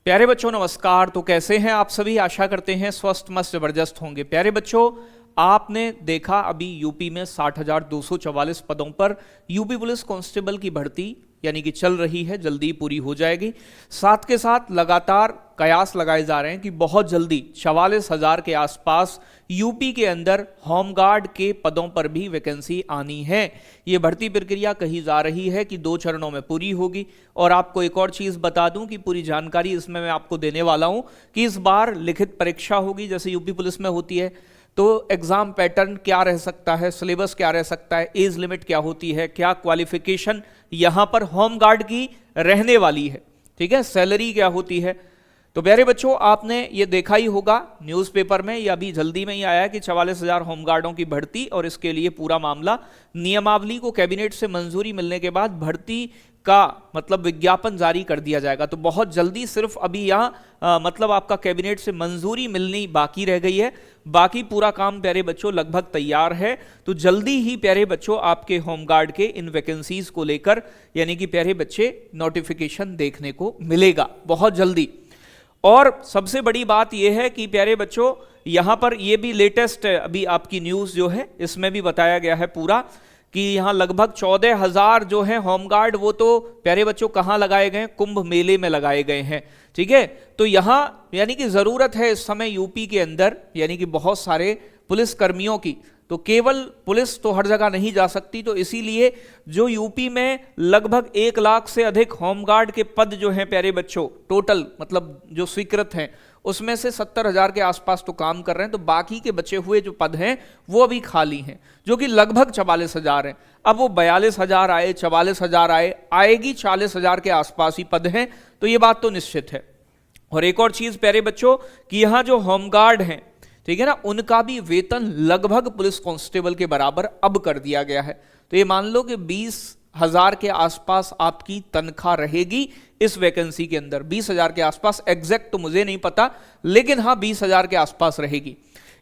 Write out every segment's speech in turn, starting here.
प्यारे बच्चों नमस्कार। तो कैसे हैं आप सभी? आशा करते हैं स्वस्थ मस्त जबरदस्त होंगे। प्यारे बच्चों, आपने देखा अभी यूपी में 60,244 पदों पर यूपी पुलिस कांस्टेबल की भर्ती यानी कि चल रही है, जल्दी पूरी हो जाएगी। साथ के साथ लगातार कयास लगाए जा रहे हैं कि बहुत जल्दी 44,000 के आसपास यूपी के अंदर होमगार्ड के पदों पर भी वैकेंसी आनी है। ये भर्ती प्रक्रिया कही जा रही है कि 2 चरणों में पूरी होगी। और आपको एक और चीज बता दूं कि पूरी जानकारी इसमें मैं आपको देने वाला हूं कि इस बार लिखित परीक्षा होगी जैसे यूपी पुलिस में होती है। तो एग्जाम पैटर्न क्या रह सकता है, सिलेबस क्या रह सकता है, एज लिमिट क्या होती है, क्या क्वालिफिकेशन यहां पर होमगार्ड की रहने वाली है, ठीक है, सैलरी क्या होती है। तो प्यारे बच्चों, आपने ये देखा ही होगा न्यूज़पेपर में, या अभी जल्दी में ही आया कि 44,000 होमगार्डों की भर्ती, और इसके लिए पूरा मामला नियमावली को कैबिनेट से मंजूरी मिलने के बाद भर्ती का मतलब विज्ञापन जारी कर दिया जाएगा। तो बहुत जल्दी, सिर्फ अभी यहाँ मतलब आपका कैबिनेट से मंजूरी मिलनी बाकी रह गई है। बाकी पूरा काम प्यारे बच्चों लगभग तैयार है। तो जल्दी ही प्यारे बच्चों आपके होमगार्ड के इन वैकेंसीज को लेकर यानी कि प्यारे बच्चे नोटिफिकेशन देखने को मिलेगा बहुत जल्दी। और सबसे बड़ी बात यह है कि प्यारे बच्चों यहां पर यह भी लेटेस्ट अभी आपकी न्यूज जो है इसमें भी बताया गया है पूरा कि यहां लगभग 14,000 जो है होमगार्ड, वो तो प्यारे बच्चों कहां लगाए गए हैं? कुंभ मेले में लगाए गए हैं, ठीक है। तो यहां यानी कि जरूरत है इस समय यूपी के अंदर यानी कि बहुत सारे पुलिस कर्मियों की। तो केवल पुलिस तो हर जगह नहीं जा सकती, तो इसीलिए जो यूपी में लगभग 1 लाख से अधिक होमगार्ड के पद जो हैं प्यारे बच्चों टोटल मतलब जो स्वीकृत हैं, उसमें से 70,000 के आसपास तो काम कर रहे हैं। तो बाकी के बचे हुए जो पद हैं वो अभी खाली हैं, जो कि लगभग 44,000 हैं। अब वो 42,000 आए, 44,000 आएगी 40,000 के आसपास ही पद हैं। तो ये बात तो निश्चित है। और एक और चीज प्यारे बच्चों कि यहाँ जो होमगार्ड हैं, ठीक है ना, उनका भी वेतन लगभग पुलिस कांस्टेबल के बराबर अब कर दिया गया है। तो ये मान लो कि 20,000 के आसपास आपकी तनख्वाह रहेगी इस वैकेंसी के अंदर। 20,000 के आसपास, एग्जैक्ट तो मुझे नहीं पता, लेकिन हाँ 20,000 के आसपास रहेगी।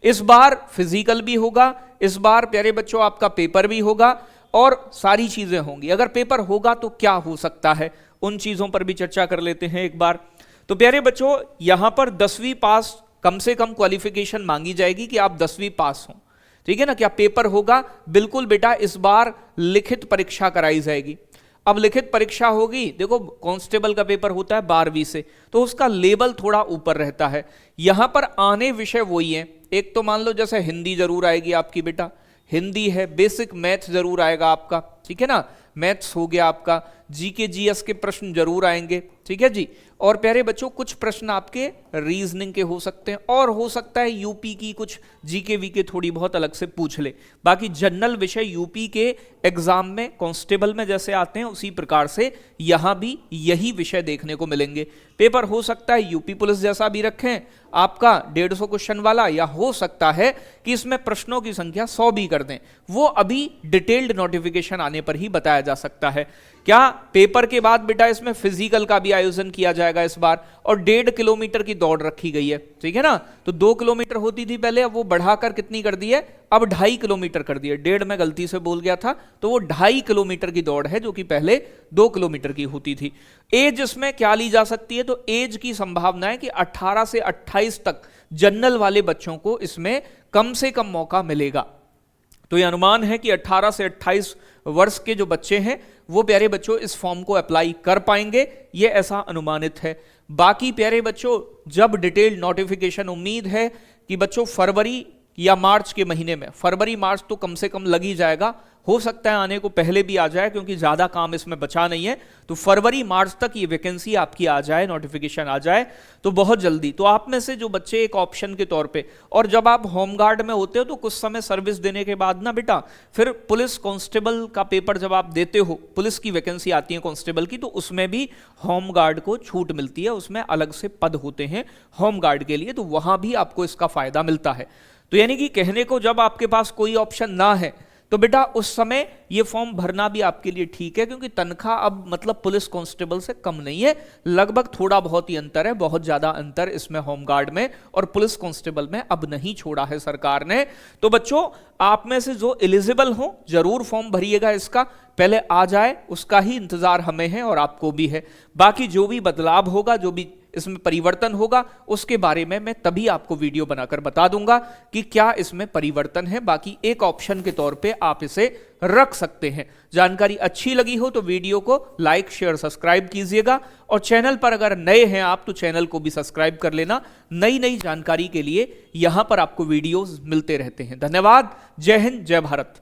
इस बार फिजिकल भी होगा, इस बार प्यारे बच्चों आपका पेपर भी होगा और सारी चीजें होंगी। अगर पेपर होगा तो क्या हो सकता है, उन चीजों पर भी चर्चा कर लेते हैं एक बार। तो प्यारे बच्चों यहां पर 10वीं पास कम से कम क्वालिफिकेशन मांगी जाएगी कि आप 10वीं पास हो, ठीक है ना। क्या पेपर होगा? बिल्कुल बेटा, इस बार लिखित परीक्षा कराई जाएगी। अब लिखित परीक्षा होगी, देखो कांस्टेबल का पेपर होता है 12वीं से, तो उसका लेवल थोड़ा ऊपर रहता है। यहां पर आने विषय वही है। एक तो मान लो जैसे हिंदी जरूर आएगी आपकी बेटा, हिंदी है, बेसिक मैथ जरूर आएगा आपका, ठीक है ना, मैथ्स हो गया आपका, जीके जीएस के प्रश्न जरूर आएंगे, ठीक है जी। और प्यारे बच्चों कुछ प्रश्न आपके रीजनिंग के हो सकते हैं, और हो सकता है यूपी की कुछ जीके वीके थोड़ी बहुत अलग से पूछ ले। बाकी जनरल विषय यूपी के एग्जाम में कांस्टेबल में जैसे आते हैं उसी प्रकार से यहां भी यही विषय देखने को मिलेंगे। पेपर हो सकता है यूपी पुलिस जैसा भी रखें आपका 150 क्वेश्चन वाला, या हो सकता है कि इसमें प्रश्नों की संख्या 100 भी कर दें। वो अभी डिटेल्ड नोटिफिकेशन आने पर ही बताया जा सकता है। क्या पेपर के बाद बेटा इसमें फिजिकल का भी आयोजन किया जाएगा इस बार, और 1.5 किलोमीटर की दौड़ रखी गई है, ठीक है ना। तो 2 किलोमीटर होती थी पहले, अब वो बढ़ाकर कितनी कर दी है? अब 2.5 किलोमीटर कर दी है। 1.5 में गलती से बोल गया था, तो वो 2.5 किलोमीटर की दौड़ है, जो कि पहले 2 किलोमीटर की होती थी। एज इसमें क्या ली जा सकती है? तो एज की संभावना है कि 18 से 28 तक जनरल वाले बच्चों को इसमें कम से कम मौका मिलेगा। तो यह अनुमान है कि 18 से 28 वर्ष के जो बच्चे हैं वो प्यारे बच्चों इस फॉर्म को अप्लाई कर पाएंगे, ये ऐसा अनुमानित है। बाकी प्यारे बच्चों जब डिटेल्ड नोटिफिकेशन, उम्मीद है कि बच्चों फरवरी या मार्च के महीने में, फरवरी मार्च तो कम से कम लग ही जाएगा, हो सकता है आने को पहले भी आ जाए क्योंकि ज्यादा काम इसमें बचा नहीं है। तो फरवरी मार्च तक ये वैकेंसी आपकी आ जाए, नोटिफिकेशन आ जाए तो बहुत जल्दी। तो आप में से जो बच्चे एक ऑप्शन के तौर पे, और जब आप होमगार्ड में होते हो तो कुछ समय सर्विस देने के बाद ना बेटा फिर पुलिस कांस्टेबल का पेपर जब आप देते हो, पुलिस की वैकेंसी आती है कांस्टेबल की, तो उसमें भी होमगार्ड को छूट मिलती है। उसमें अलग से पद होते हैं होमगार्ड के लिए, तो वहां भी आपको इसका फायदा मिलता है। तो यानी कि कहने को जब आपके पास कोई ऑप्शन ना है तो बेटा उस समय ये फॉर्म भरना भी आपके लिए ठीक है, क्योंकि तनख्वाह अब मतलब पुलिस कांस्टेबल से कम नहीं है, लगभग थोड़ा बहुत ही अंतर है, बहुत ज्यादा अंतर इसमें होमगार्ड में और पुलिस कांस्टेबल में अब नहीं छोड़ा है सरकार ने। तो बच्चों आप में से जो एलिजिबल हो जरूर फॉर्म भरिएगा, इसका पहले आ जाए उसका ही इंतजार हमें है और आपको भी है। बाकी जो भी बदलाव होगा, जो भी इसमें परिवर्तन होगा उसके बारे में मैं तभी आपको वीडियो बनाकर बता दूंगा कि क्या इसमें परिवर्तन है। बाकी एक ऑप्शन के तौर पे आप इसे रख सकते हैं। जानकारी अच्छी लगी हो तो वीडियो को लाइक शेयर सब्सक्राइब कीजिएगा और चैनल पर अगर नए हैं आप तो चैनल को भी सब्सक्राइब कर लेना। नई नई जानकारी के लिए यहां पर आपको वीडियोस मिलते रहते हैं। धन्यवाद। जय हिंद, जय भारत।